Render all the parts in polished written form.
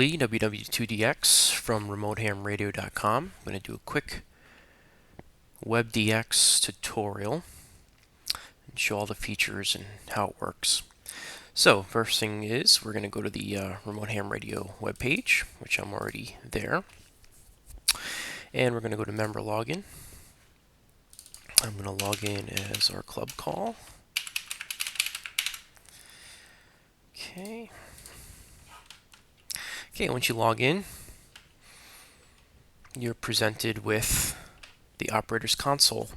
WW2DX from remotehamradio.com. I'm going to do a quick WebDX tutorial and show all the features and how it works. So first thing is we're going to go to the Remote Ham Radio webpage, which I'm already there. And we're going to go to member login. I'm going to log in as our club call. Okay. Okay, once you log in, you're presented with the operator's console.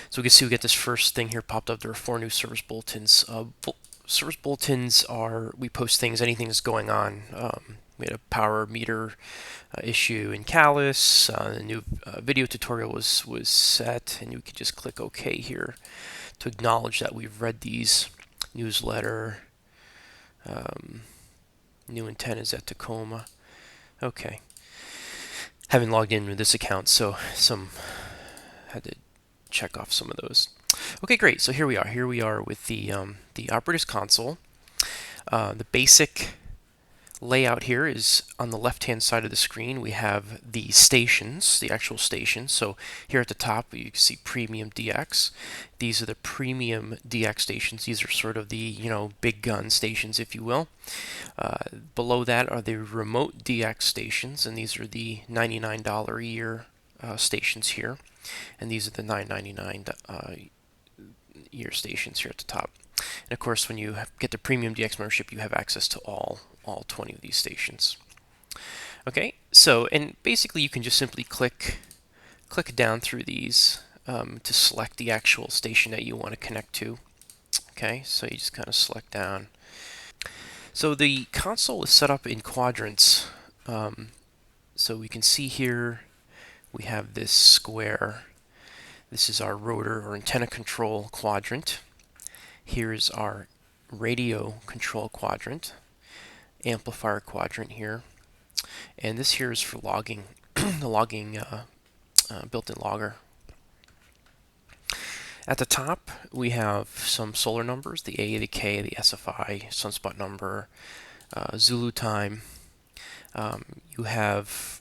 So we can see we get this first thing here popped up. There are 4 new service bulletins. Service bulletins are, we post things, anything that's going on. We had a power meter issue in Callus. The new video tutorial was set, and you can just click OK here to acknowledge that we've read these. Newsletter. New antennas at Tacoma. Okay. Haven't logged in with this account, so had to check off some of those. Okay, great. So here we are. Here we are with the operator's console. The basic layout here is on the left-hand side of the screen. We have the stations, the actual stations. So here at the top, you can see Premium DX. These are the Premium DX stations. These are sort of the big gun stations, if you will. Below that are the Remote DX stations, and these are the $99 a year stations here. And these are the $9.99 year stations here at the top. And of course, when you get the Premium DX membership, you have access to all 20 of these stations. Okay, so and basically you can just simply click down through these to select the actual station that you want to connect to. Okay, so you just kind of select down. So the console is set up in quadrants. So we can see here we have this square. This is our rotor or antenna control quadrant. Here's our radio control quadrant, amplifier quadrant here, and this here is for logging, the logging built-in logger. At the top we have some solar numbers, the A, the K, the SFI, sunspot number, Zulu time. You have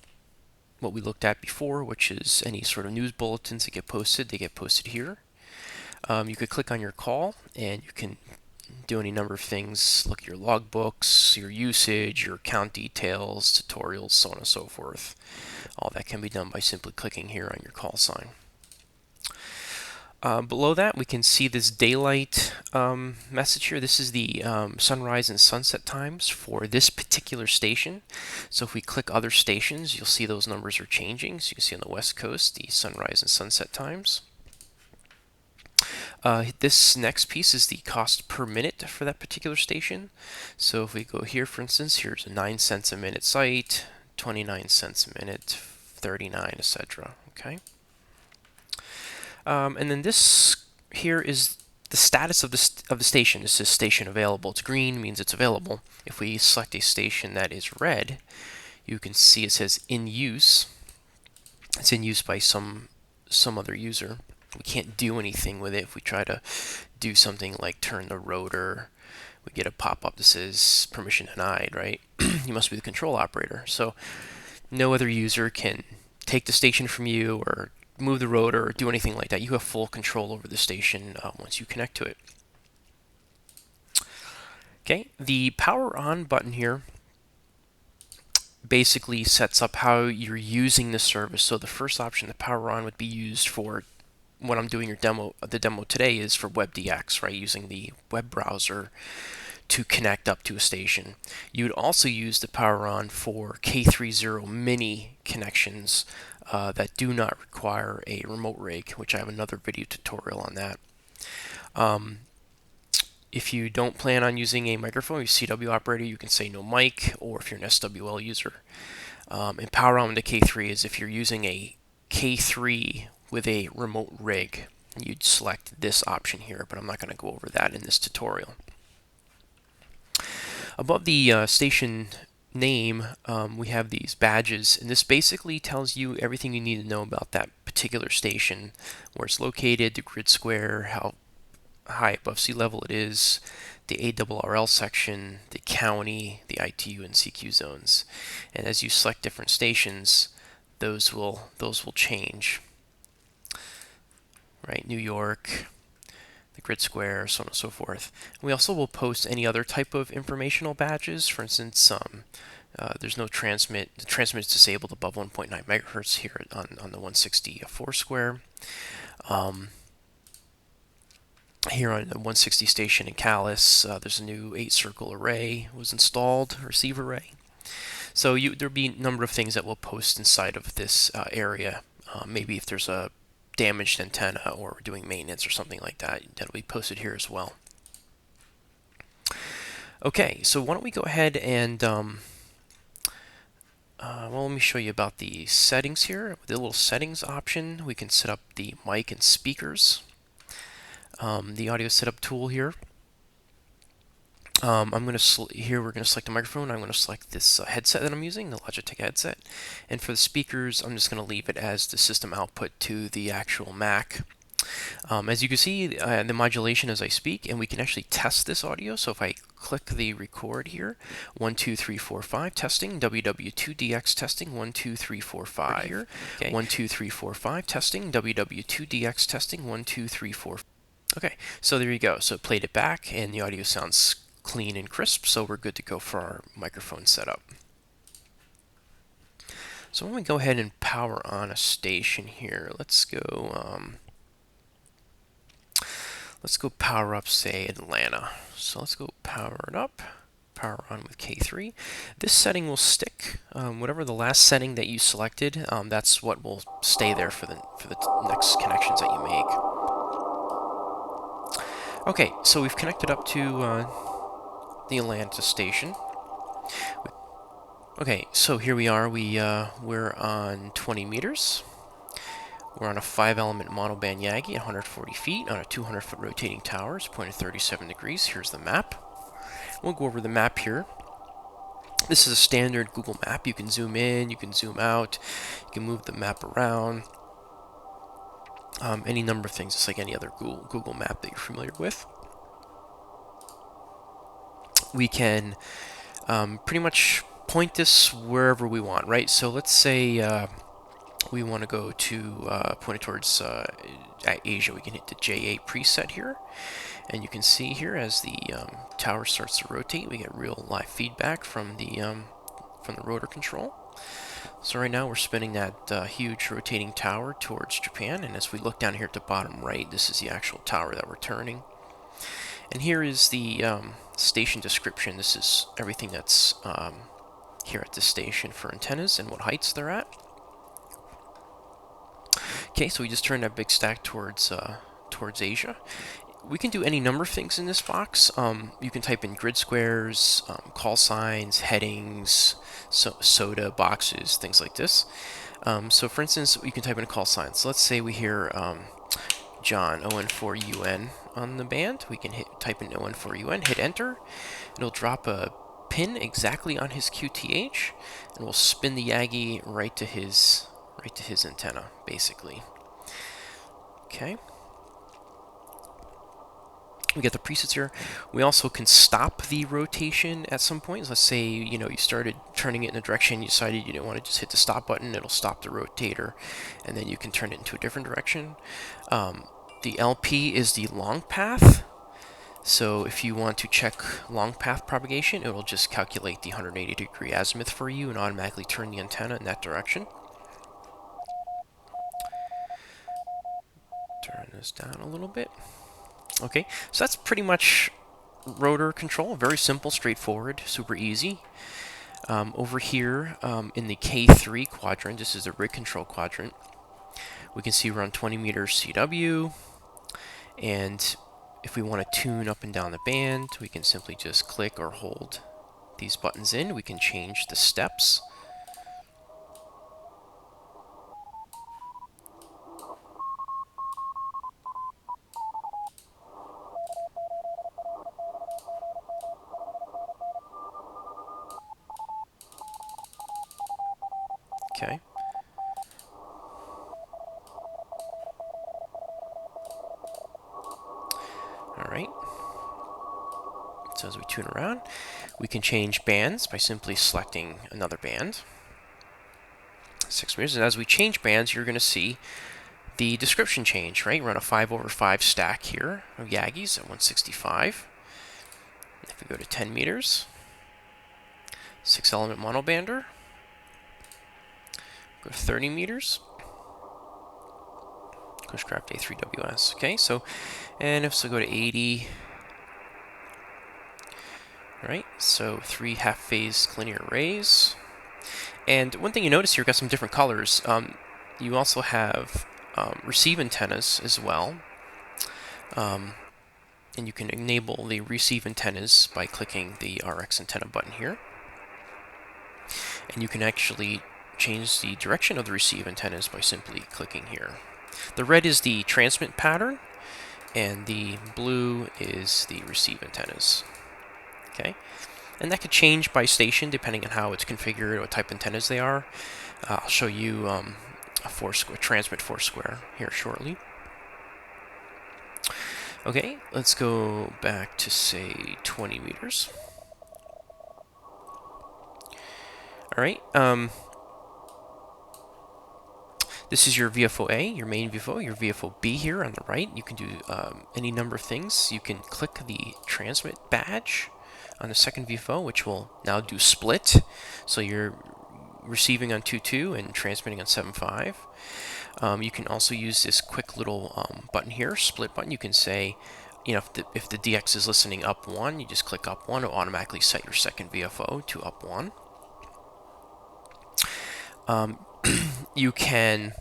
what we looked at before, which is any sort of news bulletins that get posted. They get posted here. You could click on your call and you can do any number of things. Look at your logbooks, your usage, your account details, tutorials, so on and so forth. All that can be done by simply clicking here on your call sign. Below that, we can see this daylight message here. This is the sunrise and sunset times for this particular station. So if we click other stations, you'll see those numbers are changing. So you can see on the West Coast, the sunrise and sunset times. This next piece is the cost per minute for that particular station. So if we go here, for instance, here's a 9 cents a minute site, 29 cents a minute, 39, etc. Okay. And then this here is the status of the station. This is station available. It's green, means it's available. If we select a station that is red, you can see it says in use. It's in use by some other user. We can't do anything with it. If we try to do something like turn the rotor, we get a pop-up that says permission denied, right? You must be the control operator. So no other user can take the station from you or move the rotor or do anything like that. You have full control over the station once you connect to it. Okay, the power on button here basically sets up how you're using the service. So the first option, the power on, would be used for what I'm doing the demo today is for WebDX, right? Using the web browser to connect up to a station. You would also use the power on for K30 mini connections that do not require a remote rig, which I have another video tutorial on that. If you don't plan on using a microphone, you're a CW operator, you can say no mic, or if you're an SWL user. And power on to K3 is if you're using a K3 with a remote rig, you'd select this option here, but I'm not going to go over that in this tutorial. Above the station name, we have these badges, and this basically tells you everything you need to know about that particular station, where it's located, the grid square, how high above sea level it is, the ARRL section, the county, the ITU, and CQ zones. And as you select different stations, those will change. Right, New York, the grid square, so on and so forth. We also will post any other type of informational badges. For instance, there's no transmit. The transmit is disabled above 1.9 megahertz here on the 160 Foursquare. Here on the 160 station in Calais, there's a new 8-circle array was installed, receive array. So there'll be a number of things that we'll post inside of this area. Maybe if there's a damaged antenna or we're doing maintenance or something like that, that'll be posted here as well. Okay, so why don't we go ahead and well, let me show you about the settings here. With the little settings option, we can set up the mic and speakers. The audio setup tool here. We're going to select a microphone. I'm going to select this headset that I'm using, the Logitech headset. And for the speakers, I'm just going to leave it as the system output to the actual Mac. As you can see, the modulation as I speak, and we can actually test this audio. So if I click the record here, 1, 2, 3, 4, 5, testing, WW2DX testing, 1, 2, 3, 4, 5 here, okay. 1, 2, 3, 4, 5, testing, WW2DX testing, 1, 2, 3, 4. Okay, so there you go. So it played it back, and the audio sounds clean and crisp, so we're good to go for our microphone setup. So when we go ahead and power on a station here, let's go power up, say, Atlanta. So let's go power it up, power on with K3. This setting will stick. Whatever the last setting that you selected, that's what will stay there for the next connections that you make. Okay, so we've connected up to the Atlanta station. Okay, so here we are. We're on 20 meters. We're on a 5-element monoband Yagi at 140 feet on a 200-foot rotating tower. It's pointed 37 degrees. Here's the map. We'll go over the map here. This is a standard Google map. You can zoom in, you can zoom out, you can move the map around. Any number of things, just like any other Google map that you're familiar with. We can pretty much point this wherever we want, right? So let's say we want to go to point it towards Asia. We can hit the J8 preset here, and you can see here as the tower starts to rotate, we get real live feedback from the rotor control. So right now we're spinning that huge rotating tower towards Japan, and as we look down here at the bottom right, this is the actual tower that we're turning. And here is the station description. This is everything that's here at this station for antennas and what heights they're at. Okay, so we just turned that big stack towards Asia. We can do any number of things in this box. You can type in grid squares, call signs, headings, SOTA boxes, things like this. So for instance, you can type in a call sign. So let's say we hear John, ON4UN on the band. We can type in ON4UN, hit enter. It'll drop a pin exactly on his QTH, and we'll spin the Yagi right to his antenna, basically. Okay. We get the presets here. We also can stop the rotation at some point. Let's say you started turning it in a direction, you decided you didn't want to just hit the stop button. It'll stop the rotator, and then you can turn it into a different direction. The LP is the long path. So if you want to check long path propagation, it will just calculate the 180-degree azimuth for you and automatically turn the antenna in that direction. Turn this down a little bit. Okay, so that's pretty much rotor control. Very simple, straightforward, super easy. Over here in the K3 quadrant, this is the rig control quadrant, we can see we're on 20 meters CW, and if we want to tune up and down the band, we can simply just click or hold these buttons in. We can change the steps. Okay. All right. So as we tune around, we can change bands by simply selecting another band, 6 meters. And as we change bands, you're going to see the description change, right? We're on a 5/5 stack here of Yagis at 165. If we go to 10 meters, 6-element monobander, go to 30 meters, Cushcraft A3WS. Okay, so, and if we go to 80, right? So 3 half-phase linear arrays. And one thing you notice here, we've got some different colors. You also have receive antennas as well. And you can enable the receive antennas by clicking the RX antenna button here. And you can actually change the direction of the receive antennas by simply clicking here. The red is the transmit pattern, and the blue is the receive antennas. Okay, and that could change by station depending on how it's configured, what type of antennas they are. I'll show you a transmit 4-square here shortly. Okay, let's go back to, say, 20 meters. All right. This is your VFO A, your main VFO, your VFO B here on the right. You can do any number of things. You can click the transmit badge on the second VFO, which will now do split. So you're receiving on 2.2 and transmitting on 7.5. You can also use this quick little button here, split button. You can say, you know, if the DX is listening up 1, you just click up 1. It'll automatically set your second VFO to up 1. You can,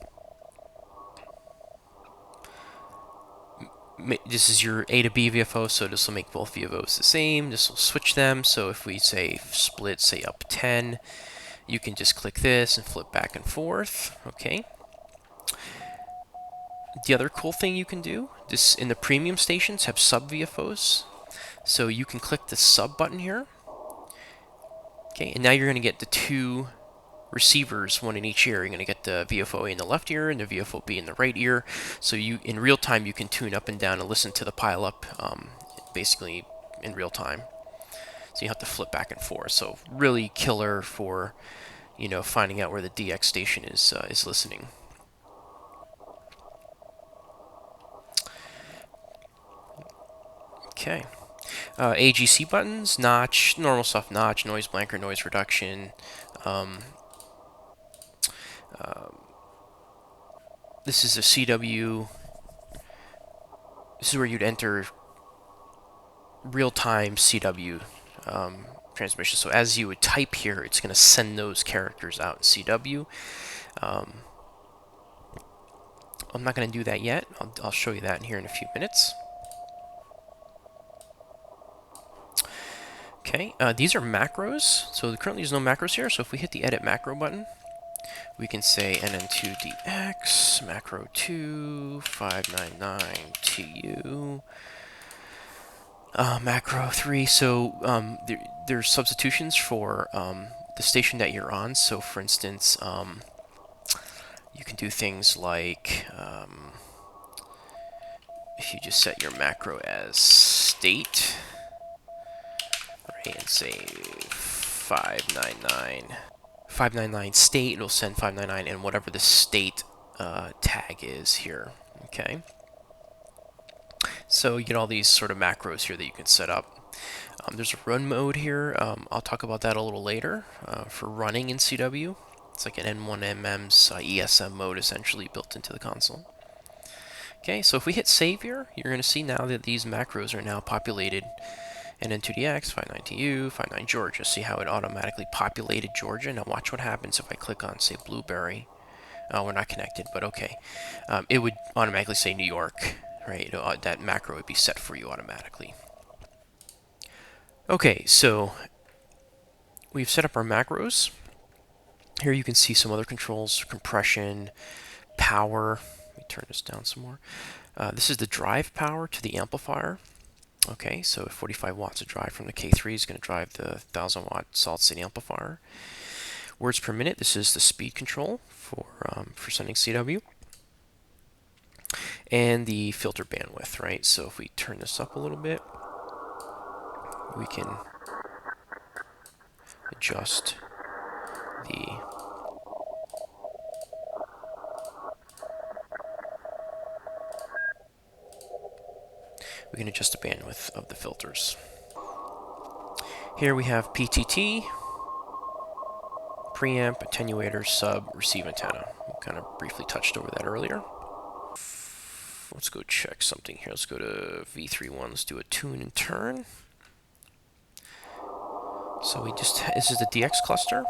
this is your A to B VFO, so this will make both VFOs the same. This will switch them, so if we say split, say up 10, you can just click this and flip back and forth, okay? The other cool thing you can do, this in the premium stations have sub VFOs, so you can click the sub button here, okay, and now you're going to get the 2 receivers, one in each ear. You're going to get the VFO A in the left ear and the VFO B in the right ear. So you, in real time, you can tune up and down and listen to the pileup, basically in real time. So you have to flip back and forth. So really killer for, you know, finding out where the DX station is listening. Okay. AGC buttons, notch, normal stuff, notch, noise blanker, noise reduction. This is a CW. This is where you'd enter real-time CW transmission. So as you would type here, it's going to send those characters out in CW. I'm not going to do that yet. I'll show you that here in a few minutes. Okay, these are macros. So currently there's no macros here. So if we hit the Edit Macro button, we can say NN2DX, macro 2, 599TU, macro 3. So there's substitutions for the station that you're on. So for instance, you can do things like if you just set your macro as state, right, and say 599 state, it'll send 599 and whatever the state tag is here. Okay. So you get all these sort of macros here that you can set up. There's a run mode here. I'll talk about that a little later for running in CW. It's like an N1MM's ESM mode essentially built into the console. Okay, so if we hit save here, you're going to see now that these macros are now populated. NN2DX, 59TU, 59 Georgia. See how it automatically populated Georgia? Now watch what happens if I click on, say, Blueberry. Oh, we're not connected, but okay. It would automatically say New York, right? That macro would be set for you automatically. Okay, so we've set up our macros. Here you can see some other controls, compression, power. Let me turn this down some more. This is the drive power to the amplifier. Okay, so 45 watts of drive from the K3 is going to drive the 1000-watt solid-state amplifier. Words per minute, this is the speed control for sending CW. And the filter bandwidth, right? So if we turn this up a little bit, we can adjust the bandwidth of the filters. Here we have PTT, preamp, attenuator, sub, receive antenna. We kind of briefly touched over that earlier. Let's go check something here. Let's go to V31. Let's do a tune and turn. So this is the DX cluster.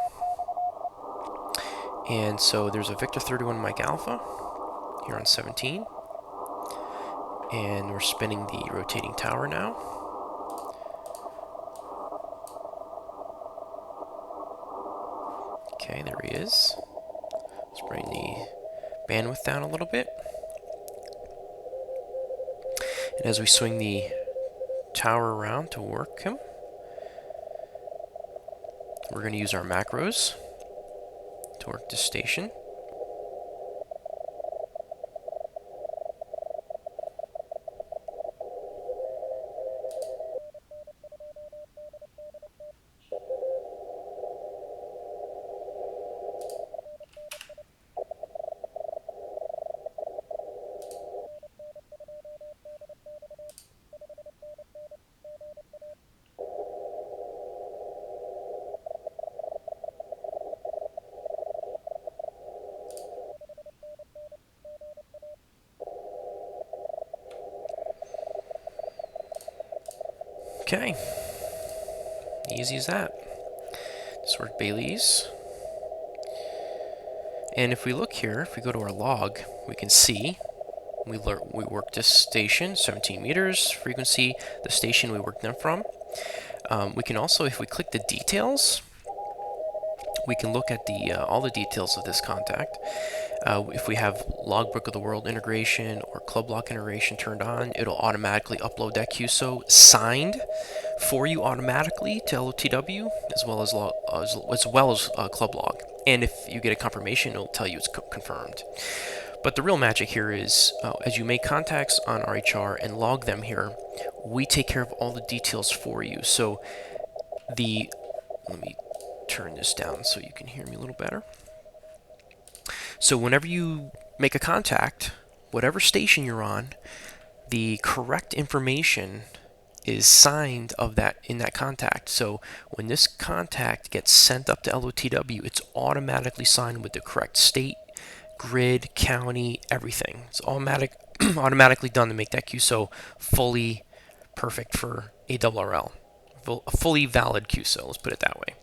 And so there's a Victor 31 mic alpha here on 17. And we're spinning the rotating tower now. Okay, there he is. Let's bring the bandwidth down a little bit. And as we swing the tower around to work him, we're going to use our macros to work this station. Okay, easy as that. Just work Bailey's. And if we look here, if we go to our log, we can see we worked this station, 17 meters frequency, the station we worked them from. We can also, if we click the details, we can look at all the details of this contact. If we have Logbook of the World integration or Club Lock integration turned on, it'll automatically upload that QSO signed for you automatically to LOTW as well as Club Log. And if you get a confirmation, it'll tell you it's confirmed. But the real magic here is, as you make contacts on RHR and log them here, we take care of all the details for you. So let me turn this down so you can hear me a little better. So whenever you make a contact, whatever station you're on, the correct information is signed in that contact. So when this contact gets sent up to LOTW, it's automatically signed with the correct state, grid, county, everything. It's automatically done to make that QSO fully perfect for ARRL. A fully valid QSO, let's put it that way.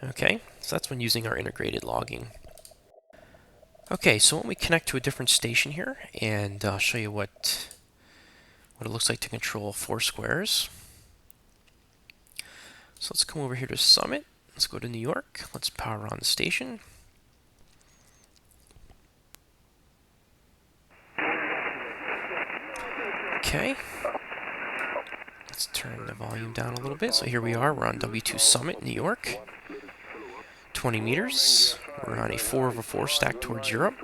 Okay, so that's when using our integrated logging. Okay, so when we connect to a different station here, and I'll show you what it looks like to control 4 squares. So let's come over here to Summit. Let's go to New York. Let's power on the station. Okay. Let's turn the volume down a little bit. So here we are. We're on W2 Summit, New York. 20 meters. We're on a 4/4 stack towards Europe.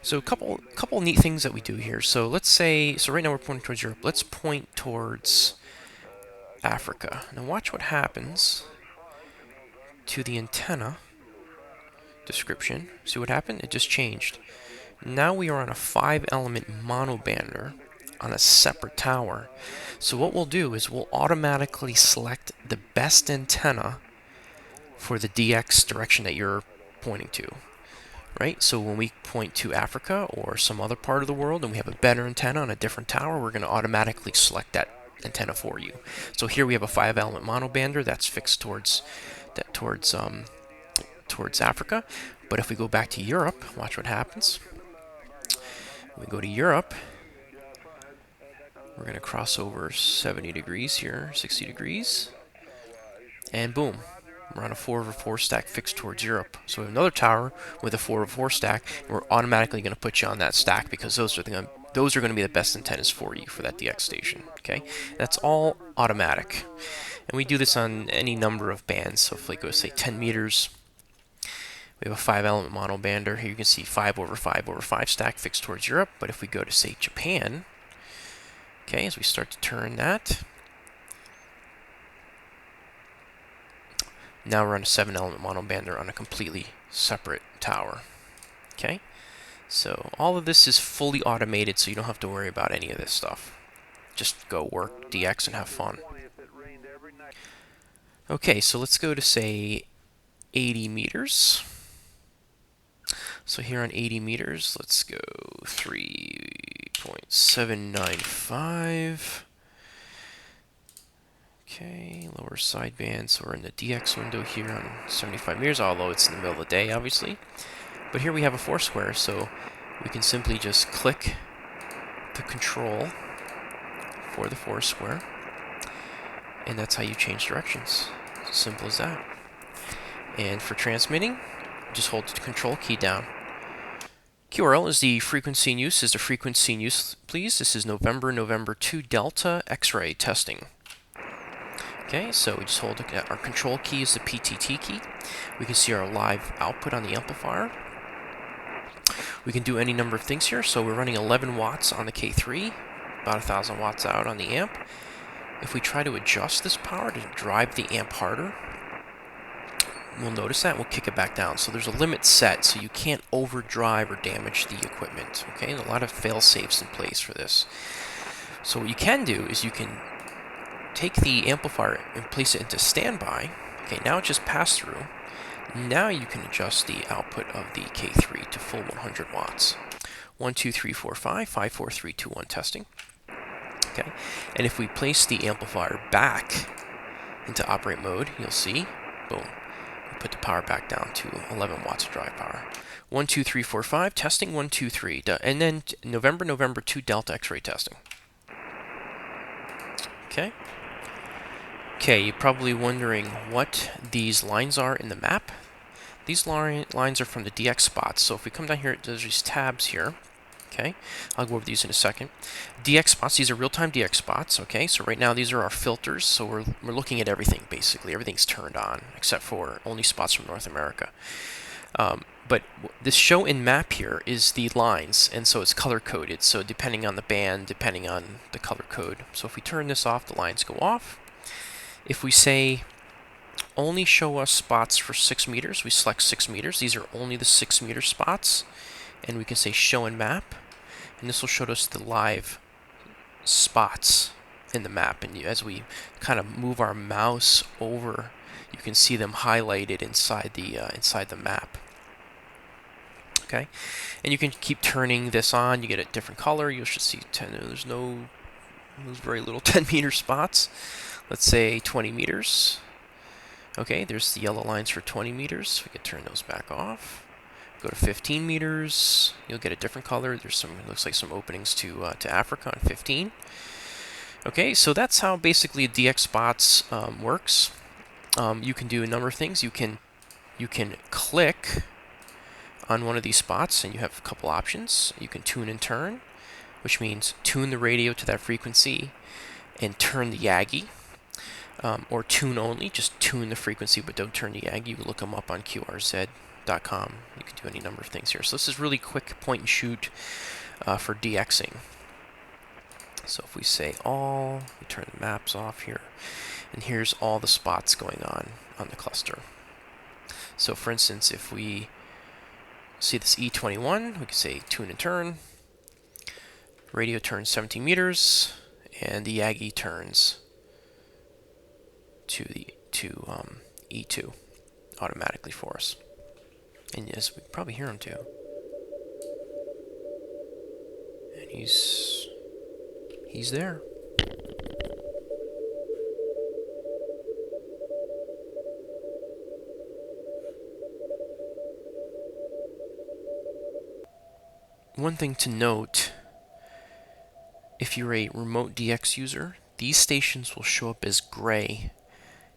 So a couple neat things that we do here. So let's say, right now we're pointing towards Europe. Let's point towards Africa. Now watch what happens to the antenna description. See what happened? It just changed. Now we are on a 5-element monobander on a separate tower. So what we'll do is we'll automatically select the best antenna for the DX direction that you're pointing to. Right? So when we point to Africa or some other part of the world and we have a better antenna on a different tower, we're going to automatically select that antenna for you. So here we have a 5-element monobander that's fixed towards Africa. But if we go back to Europe, watch what happens. When we go to Europe, we're going to cross over 70 degrees here, 60 degrees, and boom. We're on a 4/4 stack fixed towards Europe. So we have another tower with a 4/4 stack, and we're automatically going to put you on that stack because those are going to be the best antennas for you for that DX station. Okay, that's all automatic, and we do this on any number of bands. So if we go say 10 meters, we have a 5-element monobander. Here you can see 5/5/5 stack fixed towards Europe. But if we go to say Japan, okay, as we start to turn that, Now we're on a 7-element monobander on a completely separate tower. Okay, so all of this is fully automated, so you don't have to worry about any of this stuff. Just go work DX and have fun. Okay, so let's go to, say, 80 meters. So here on 80 meters, let's go 3.795. Okay, lower sideband, so we're in the DX window here on 75 meters, although it's in the middle of the day, obviously. But here we have a Foursquare, so we can simply just click the control for the Foursquare, and that's how you change directions. It's as simple as that. And for transmitting, just hold the control key down. QRL is the frequency in use. Is the frequency in use, please? This is November 2 Delta X-ray testing. Okay, so we just hold our control key is the PTT key. We can see our live output on the amplifier. We can do any number of things here. So we're running 11 watts on the K3, about 1,000 watts out on the amp. If we try to adjust this power to drive the amp harder, we'll notice that we'll kick it back down. So there's a limit set, so you can't overdrive or damage the equipment. Okay, there's a lot of fail-safes in place for this. So what you can do is you can take the amplifier and place it into standby. Okay, now it just passed through. Now you can adjust the output of the K3 to full 100 watts. 1, 2, 3, 4, 5, 5, 4, 3, 2, 1 testing. Okay, and if we place the amplifier back into operate mode, you'll see, boom, we put the power back down to 11 watts of drive power. 1, 2, 3, 4, 5, testing, 1, 2, 3, and then November 2 Delta X-ray testing. Okay. Okay, you're probably wondering what these lines are in the map. These lines are from the DX spots. So if we come down here, there's these tabs here. Okay, I'll go over these in a second. DX spots, these are real-time DX spots. Okay, so right now these are our filters. So we're looking at everything, basically. Everything's turned on, except for only spots from North America. But this show in map here is the lines, and so it's color-coded. So depending on the band, depending on the color code. So if we turn this off, the lines go off. If we say only show us spots for 6 meters, we select 6 meters. These are only the 6 meter spots. And we can say show in map. And this will show us the live spots in the map. And as we kind of move our mouse over, you can see them highlighted inside the map. Okay, and you can keep turning this on. You get a different color. You should see there's very little 10 meter spots. Let's say 20 meters. Okay, there's the yellow lines for 20 meters. We can turn those back off. Go to 15 meters. You'll get a different color. There's some, it looks like some openings to Africa on 15. Okay, so that's how basically DX spots works. You can do a number of things. You can click on one of these spots, and you have a couple options. You can tune and turn, which means tune the radio to that frequency and turn the Yagi. Or tune only, just tune the frequency but don't turn the Yagi. You can look them up on qrz.com. You can do any number of things here. So this is really quick point and shoot for DXing. So if we say all, we turn the maps off here, and here's all the spots going on the cluster. So for instance, if we see this E21, we can say tune and turn. Radio turns 17 meters, and the Yagi turns to E2 automatically for us. And yes, we can probably hear him too. And he's there. One thing to note, if you're a remote DX user, these stations will show up as gray.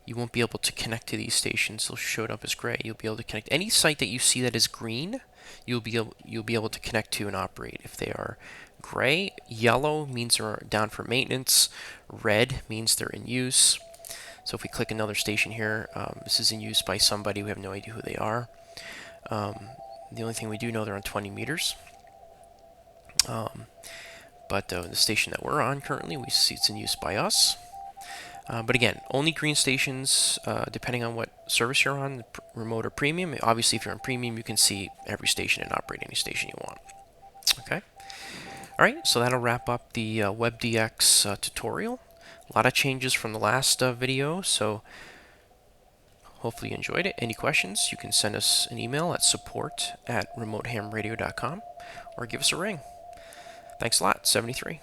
You won't be able to connect to these stations. They'll show up as gray. You'll be able to connect any site that you see that is green. You'll be able to connect to and operate. If they are gray, yellow means they're down for maintenance. Red means they're in use. So if we click another station here, this is in use by somebody. We have no idea who they are. The only thing we do know, they're on 20 meters. But the station that we're on currently, we see it's in use by us. But again, only green stations, depending on what service you're on, remote or premium. Obviously, if you're on premium, you can see every station and operate any station you want. Okay. All right, so that'll wrap up the WebDX tutorial. A lot of changes from the last video, so hopefully you enjoyed it. Any questions, you can send us an email at support@remotehamradio.com or give us a ring. Thanks a lot, 73.